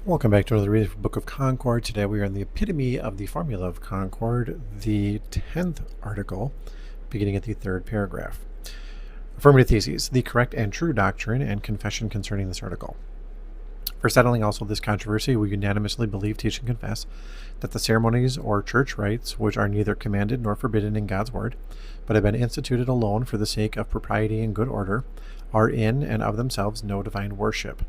Welcome back to another reading from Book of Concord. Today we are in the epitome of the formula of Concord, the 10th article, beginning at the 3rd paragraph. Affirmative theses, the correct and true doctrine and confession concerning this article. For settling also this controversy, we unanimously believe, teach, and confess that the ceremonies or church rites, which are neither commanded nor forbidden in God's word, but have been instituted alone for the sake of propriety and good order, are in and of themselves no divine worship,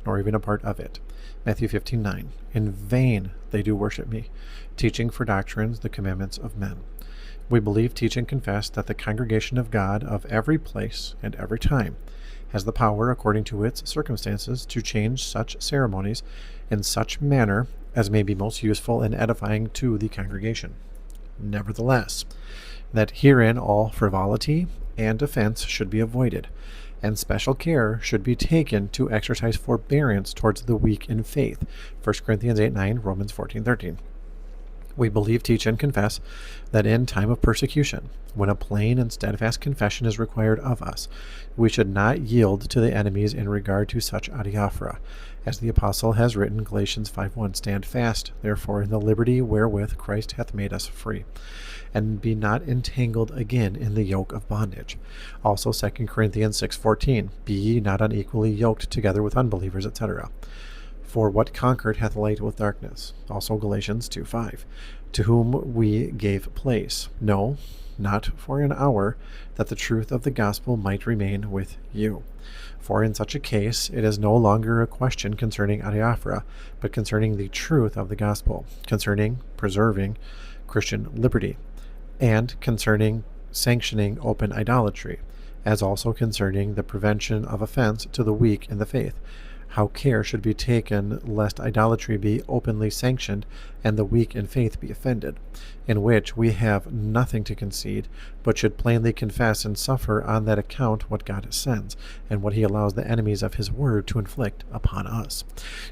nor even a part of it. Matthew 15:9. In vain they do worship me, teaching for doctrines the commandments of men. We believe, teach, and confess that the congregation of God of every place and every time has the power, according to its circumstances, to change such ceremonies in such manner as may be most useful and edifying to the congregation. Nevertheless, that herein all frivolity and offense should be avoided, and special care should be taken to exercise forbearance towards the weak in faith. 1 Corinthians 8:9, Romans 14:13. We believe, teach, and confess that in time of persecution, when a plain and steadfast confession is required of us, we should not yield to the enemies in regard to such adiaphora. As the apostle has written, Galatians 5:1, Stand fast, therefore, in the liberty wherewith Christ hath made us free, and be not entangled again in the yoke of bondage. Also 2 Corinthians 6:14, Be ye not unequally yoked together with unbelievers, etc. For what conquered hath light with darkness. Also Galatians 2:5, To whom we gave place, no, not for an hour, that the truth of the gospel might remain with you. For in such a case it is no longer a question concerning adiaphora, but concerning the truth of the gospel, concerning preserving Christian liberty, and concerning sanctioning open idolatry, as also concerning the prevention of offense to the weak in the faith, how care should be taken lest idolatry be openly sanctioned and the weak in faith be offended, in which we have nothing to concede, but should plainly confess and suffer on that account what God sends, and what he allows the enemies of his word to inflict upon us.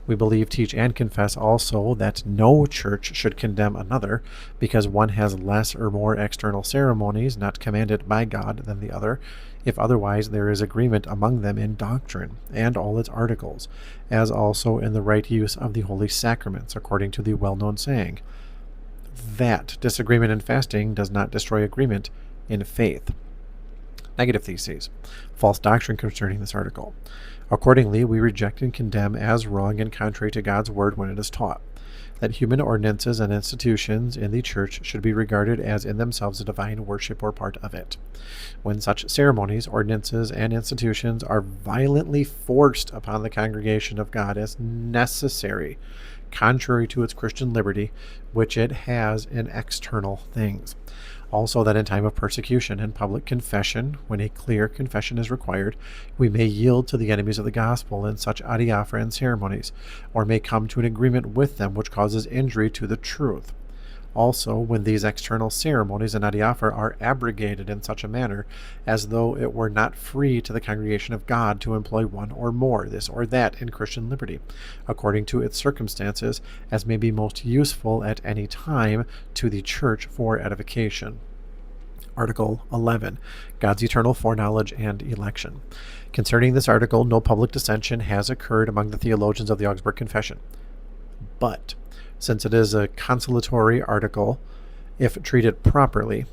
We believe, teach, and confess also that no church should condemn another, because one has less or more external ceremonies not commanded by God than the other, if otherwise there is agreement among them in doctrine and all its articles, as also in the right use of the holy sacraments, according to the well-known saying, that disagreement in fasting does not destroy agreement in faith. Negative theses, false doctrine concerning this article. Accordingly, we reject and condemn as wrong and contrary to God's word when it is taught that human ordinances and institutions in the church should be regarded as in themselves a divine worship or part of it. When such ceremonies, ordinances, and institutions are violently forced upon the congregation of God as necessary, contrary to its Christian liberty, which it has in external things. Also, that in time of persecution and public confession, when a clear confession is required, we may yield to the enemies of the gospel in such adiaphora and ceremonies, or may come to an agreement with them which causes injury to the truth. Also, when these external ceremonies and adiaphora are abrogated in such a manner as though it were not free to the congregation of God to employ one or more, this or that, in Christian liberty, according to its circumstances, as may be most useful at any time to the church for edification. Article 11. God's eternal foreknowledge and election. Concerning this article, no public dissension has occurred among the theologians of the Augsburg Confession. But since it is a consolatory article, if treated properly,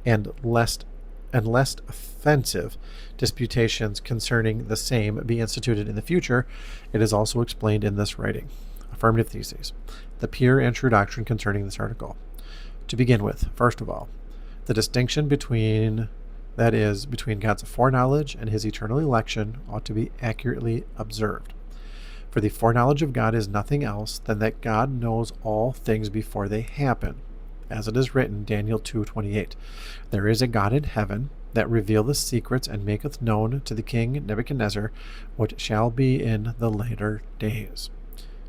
and lest offensive disputations concerning the same be instituted in the future, it is also explained in this writing. Affirmative theses, the pure and true doctrine concerning this article. To begin with, first of all, the distinction between God's foreknowledge and his eternal election ought to be accurately observed. For the foreknowledge of God is nothing else than that God knows all things before they happen. As it is written, Daniel 2:28, There is a God in heaven that revealeth secrets and maketh known to the king Nebuchadnezzar what shall be in the later days.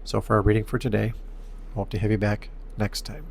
So for our reading for today, hope to have you back next time.